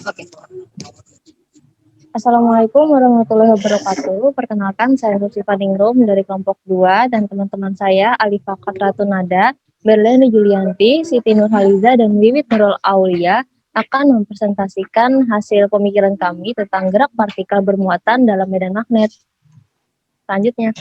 Oke. Assalamualaikum warahmatullahi wabarakatuh. Perkenalkan, saya Rusifa Ningrum dari kelompok 2 dan teman-teman saya Alifa Katratunada, Berleni Julianti, Siti Nurhaliza, dan Wiwit Nurul Aulia akan mempresentasikan hasil pemikiran kami tentang gerak partikel bermuatan dalam medan magnet. Selanjutnya,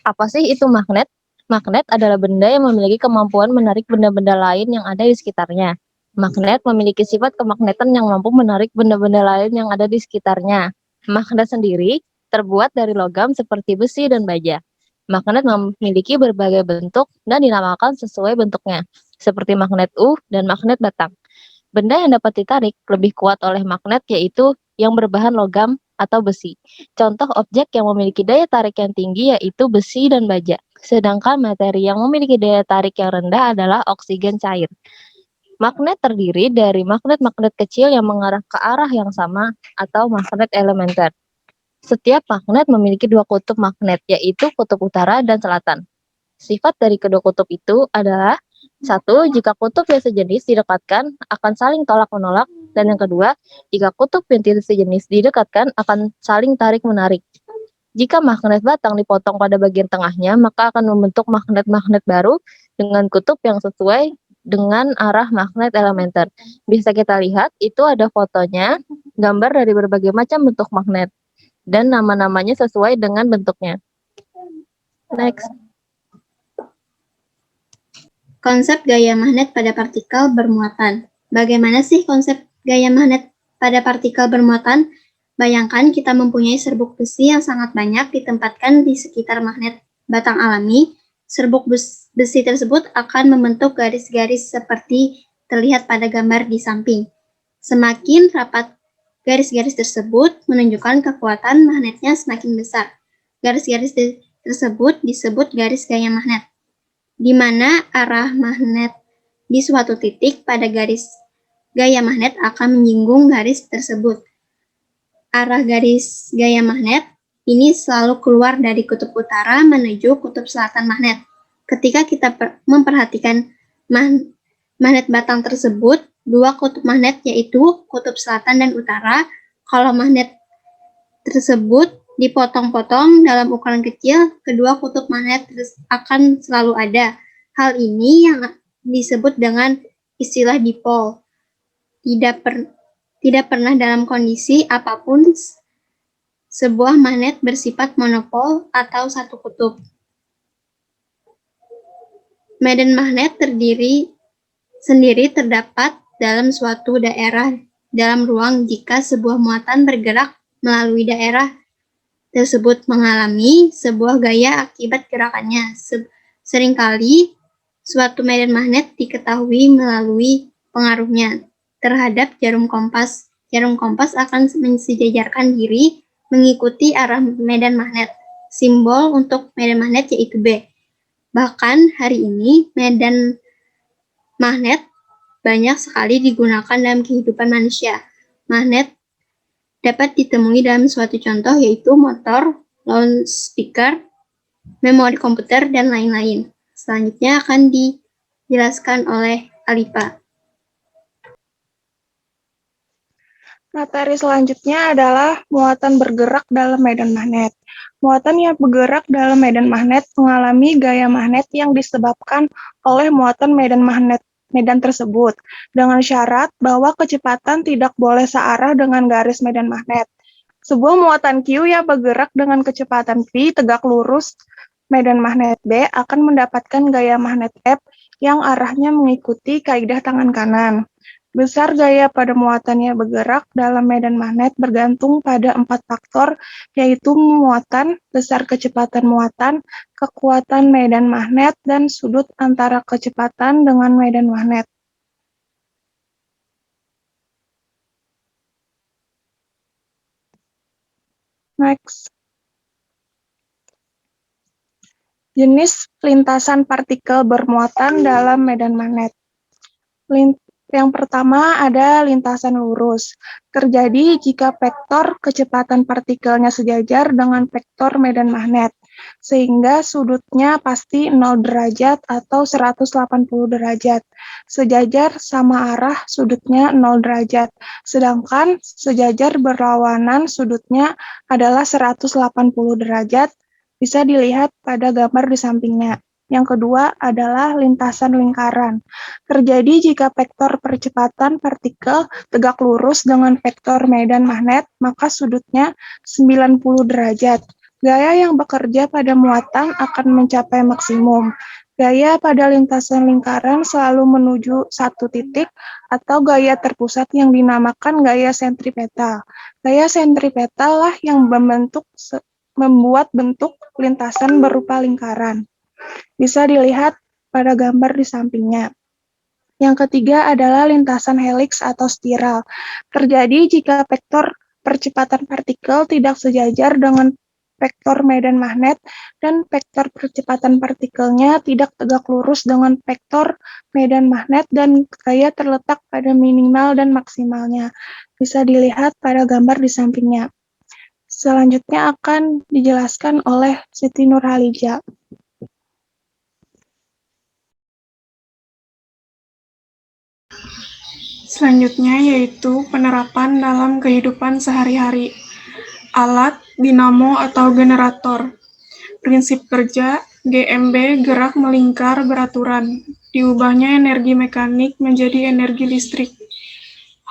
apa sih itu magnet? Magnet adalah benda yang memiliki kemampuan menarik benda-benda lain yang ada di sekitarnya. Magnet memiliki sifat kemagnetan yang mampu menarik benda-benda lain yang ada di sekitarnya. Magnet sendiri terbuat dari logam seperti besi dan baja. Magnet memiliki berbagai bentuk dan dinamakan sesuai bentuknya, seperti magnet dan magnet batang. Benda yang dapat ditarik lebih kuat oleh magnet yaitu yang berbahan logam atau besi. Contoh objek yang memiliki daya tarik yang tinggi yaitu besi dan baja. Sedangkan materi yang memiliki daya tarik yang rendah adalah oksigen cair. Magnet terdiri dari magnet-magnet kecil yang mengarah ke arah yang sama atau magnet elementer. Setiap magnet memiliki dua kutub magnet, yaitu kutub utara dan selatan. Sifat dari kedua kutub itu adalah: satu, jika kutub yang sejenis didekatkan akan saling tolak-menolak, dan yang kedua, jika kutub yang tidak sejenis didekatkan akan saling tarik-menarik. Jika magnet batang dipotong pada bagian tengahnya, maka akan membentuk magnet-magnet baru dengan kutub yang sesuai dengan arah magnet elementer. Bisa kita lihat, itu ada fotonya, gambar dari berbagai macam bentuk magnet, dan nama-namanya sesuai dengan bentuknya. Next. Konsep gaya magnet pada partikel bermuatan. Bagaimana sih konsep gaya magnet pada partikel bermuatan? Bayangkan kita mempunyai serbuk besi yang sangat banyak ditempatkan di sekitar magnet batang alami. Serbuk besi tersebut akan membentuk garis-garis seperti terlihat pada gambar di samping. Semakin rapat garis-garis tersebut menunjukkan kekuatan magnetnya semakin besar. Garis-garis tersebut disebut garis gaya magnet, di mana arah magnet di suatu titik pada garis gaya magnet akan menyinggung garis tersebut. Arah garis gaya magnet ini selalu keluar dari kutub utara menuju kutub selatan magnet. Ketika kita memperhatikan magnet batang tersebut, dua kutub magnet yaitu kutub selatan dan utara. Kalau magnet tersebut dipotong-potong dalam ukuran kecil, kedua kutub magnet akan selalu ada. Hal ini yang disebut dengan istilah dipol. Tidak pernah dalam kondisi apapun sebuah magnet bersifat monopol atau satu kutub. Medan magnet sendiri terdapat dalam suatu daerah dalam ruang jika sebuah muatan bergerak melalui daerah tersebut mengalami sebuah gaya akibat gerakannya. Seringkali suatu medan magnet diketahui melalui pengaruhnya terhadap jarum kompas. Jarum kompas akan mensejajarkan diri mengikuti arah medan magnet. Simbol untuk medan magnet yaitu B. Bahkan hari ini medan magnet banyak sekali digunakan dalam kehidupan manusia. Magnet dapat ditemui dalam suatu contoh yaitu motor, loudspeaker, memori komputer, dan lain-lain. Selanjutnya akan dijelaskan oleh Alifa. Materi selanjutnya adalah muatan bergerak dalam medan magnet. Muatan yang bergerak dalam medan magnet mengalami gaya magnet yang disebabkan oleh muatan medan tersebut, dengan syarat bahwa kecepatan tidak boleh searah dengan garis medan magnet. Sebuah muatan Q yang bergerak dengan kecepatan V tegak lurus medan magnet B akan mendapatkan gaya magnet F yang arahnya mengikuti kaidah tangan kanan. Besar gaya pada muatan yang bergerak dalam medan magnet bergantung pada 4 faktor, yaitu muatan, besar kecepatan muatan, kekuatan medan magnet, dan sudut antara kecepatan dengan medan magnet. Next. Jenis lintasan partikel bermuatan dalam medan magnet. Yang pertama ada lintasan lurus. Terjadi jika vektor kecepatan partikelnya sejajar dengan vektor medan magnet. sehingga sudutnya pasti 0 derajat atau 180 derajat. Sejajar sama arah sudutnya 0 derajat, sedangkan sejajar berlawanan sudutnya adalah 180 derajat, bisa dilihat pada gambar di sampingnya. Yang kedua adalah lintasan lingkaran. Terjadi jika vektor percepatan partikel tegak lurus dengan vektor medan magnet, maka sudutnya 90 derajat. Gaya yang bekerja pada muatan akan mencapai maksimum. Gaya pada lintasan lingkaran selalu menuju satu titik atau gaya terpusat yang dinamakan gaya sentripetal. Gaya sentripetal lah yang membuat bentuk lintasan berupa lingkaran. Bisa dilihat pada gambar di sampingnya. Yang ketiga adalah lintasan heliks atau spiral. Terjadi jika vektor percepatan partikel tidak sejajar dengan vektor medan magnet dan vektor percepatan partikelnya tidak tegak lurus dengan vektor medan magnet dan gaya terletak pada minimal dan maksimalnya. Bisa dilihat pada gambar di sampingnya. Selanjutnya akan dijelaskan oleh Siti Nurhaliza. Selanjutnya yaitu penerapan dalam kehidupan sehari-hari. Alat, dinamo atau generator. Prinsip kerja, GMB gerak melingkar beraturan. Diubahnya energi mekanik menjadi energi listrik.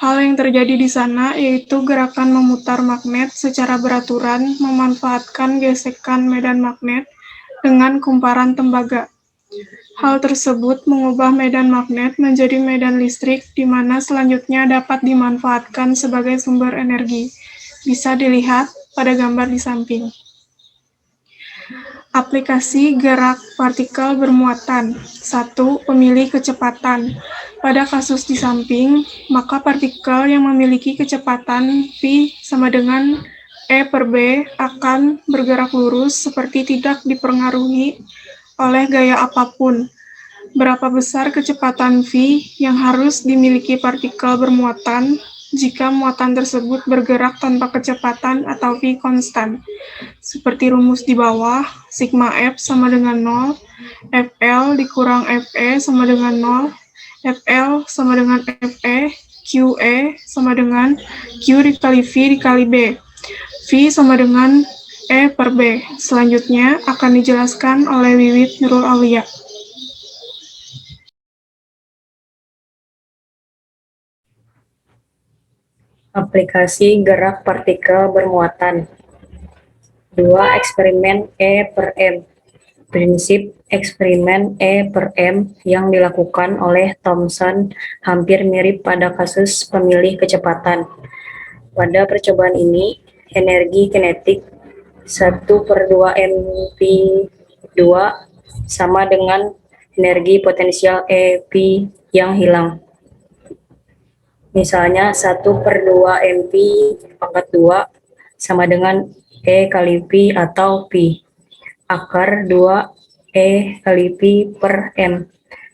Hal yang terjadi di sana yaitu gerakan memutar magnet secara beraturan memanfaatkan gesekan medan magnet dengan kumparan tembaga. Hal tersebut mengubah medan magnet menjadi medan listrik di mana selanjutnya dapat dimanfaatkan sebagai sumber energi. Bisa dilihat pada gambar di samping. Aplikasi gerak partikel bermuatan. 1. Pemilih kecepatan. Pada kasus di samping, maka partikel yang memiliki kecepatan V sama dengan E per B akan bergerak lurus seperti tidak dipengaruhi oleh gaya apapun. Berapa besar kecepatan V yang harus dimiliki partikel bermuatan jika muatan tersebut bergerak tanpa kecepatan atau V konstan? Seperti rumus di bawah, sigma F sama dengan 0, FL dikurang FE sama dengan 0, FL sama dengan FE, QE sama dengan Q dikali V dikali B. V sama dengan E per B. Selanjutnya akan dijelaskan oleh Wiwit Nurul Aulia. Aplikasi gerak partikel bermuatan. 2. Eksperimen E per M. Prinsip eksperimen E per M yang dilakukan oleh Thomson hampir mirip pada kasus pemilih kecepatan. Pada percobaan ini, energi kinetik 1/2 mv2 sama dengan energi potensial EP yang hilang. Misalnya 1/2 mv pangkat 2 sama dengan E kali P atau P akar 2 E kali P per M.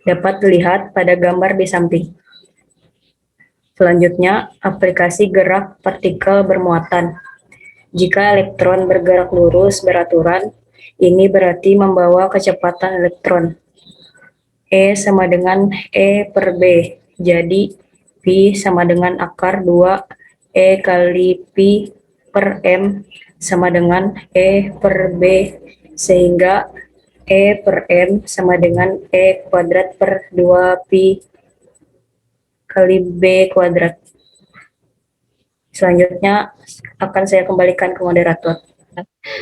Dapat dilihat pada gambar di samping. Selanjutnya, aplikasi gerak partikel bermuatan. Jika elektron bergerak lurus beraturan, ini berarti membawa kecepatan elektron. E sama dengan E per B, jadi P sama dengan akar 2 E kali P per M sama dengan E per B, sehingga E per M sama dengan E kuadrat per 2P kali B kuadrat. Selanjutnya akan saya kembalikan ke moderator.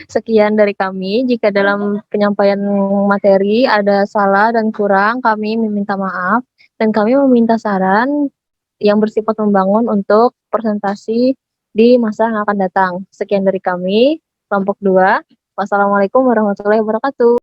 Sekian dari kami. Jika dalam penyampaian materi ada salah dan kurang, kami meminta maaf dan kami meminta saran yang bersifat membangun untuk presentasi di masa yang akan datang. Sekian dari kami, kelompok 2. Wassalamualaikum warahmatullahi wabarakatuh.